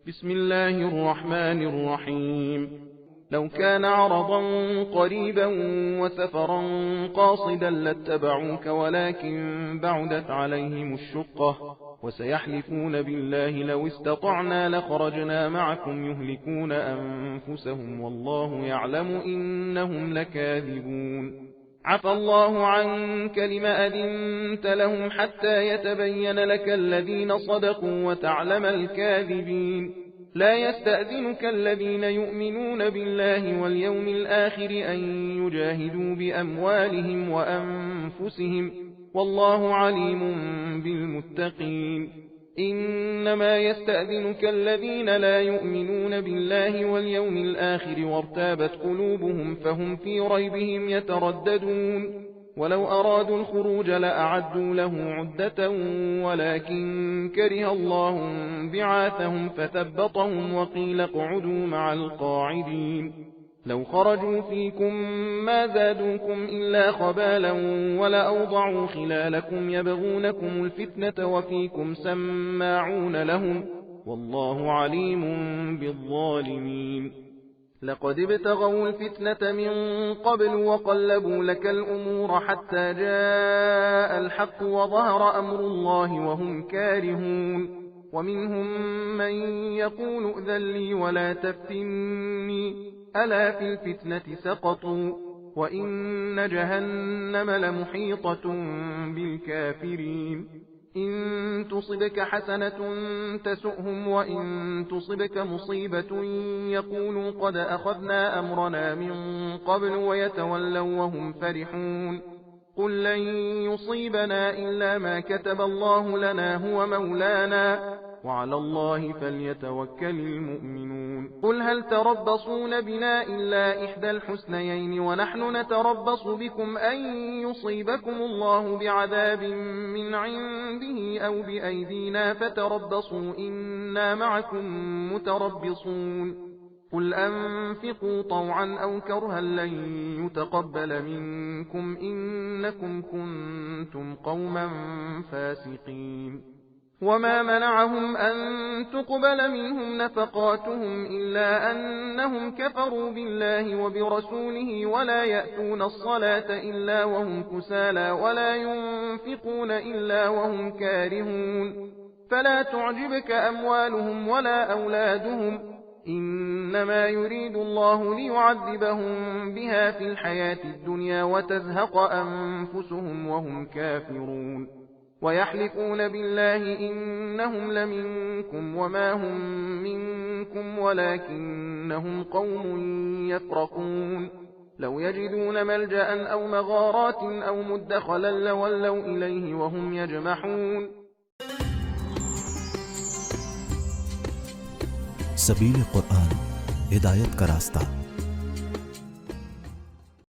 بسم الله الرحمن الرحيم. لو كان عرضا قريبا وسفرا قاصدا لاتبعوك ولكن بعدت عليهم الشقة وسيحلفون بالله لو استطعنا لخرجنا معكم يهلكون أنفسهم والله يعلم إنهم لكاذبون. عفى الله عنك لم أذنت لهم حتى يتبين لك الذين صدقوا وتعلم الكاذبين. لا يستأذنك الذين يؤمنون بالله واليوم الآخر أن يجاهدوا بأموالهم وأنفسهم والله عليم بالمتقين. إنما يستأذنك الذين لا يؤمنون بالله واليوم الآخر وارتابت قلوبهم فهم في ريبهم يترددون. ولو أرادوا الخروج لأعدوا له عدة ولكن كره الله بعاثهم فثبطهم وقيل اقعدوا مع القاعدين. لو خرجوا فيكم ما زادوكم إلا خبالا ولأوضعوا خلالكم يبغونكم الفتنة وفيكم سماعون لهم والله عليم بالظالمين. لقد ابتغوا الفتنة من قبل وقلبوا لك الأمور حتى جاء الحق وظهر أمر الله وهم كارهون. ومنهم من يقول ائذن لي ولا تفتني ألا في الفتنة سقطوا وإن جهنم لمحيطة بالكافرين. إن تصبك حسنة تسؤهم وإن تصبك مصيبة يقولوا قد أخذنا أمرنا من قبل ويتولوا وهم فرحون. قل لن يصيبنا إلا ما كتب الله لنا هو مولانا وعلى الله فليتوكل المؤمنون. قل هل تربصون بنا إلا إحدى الحسنيين ونحن نتربص بكم أن يصيبكم الله بعذاب من عنده أو بأيدينا فتربصوا إنا معكم متربصون. قل أنفقوا طوعا أو كرها لن يتقبل منكم إنكم كنتم قوما فاسقين. وما منعهم أن تقبل منهم نفقاتهم إلا أنهم كفروا بالله وبرسوله ولا يأتون الصلاة إلا وهم كسالى ولا ينفقون إلا وهم كارهون. فلا تعجبك أموالهم ولا أولادهم إنما يريد الله ليعذبهم بها في الحياة الدنيا وتزهق أنفسهم وهم كافرون. ويحلفون بالله إنهم لمنكم وما هم منكم ولكنهم قوم يفرقون. لو يجدون ملجأ أو مغارات أو مدخلا لولوا إليه وهم يجمحون. सबील कुरान हिदायत का रास्ता।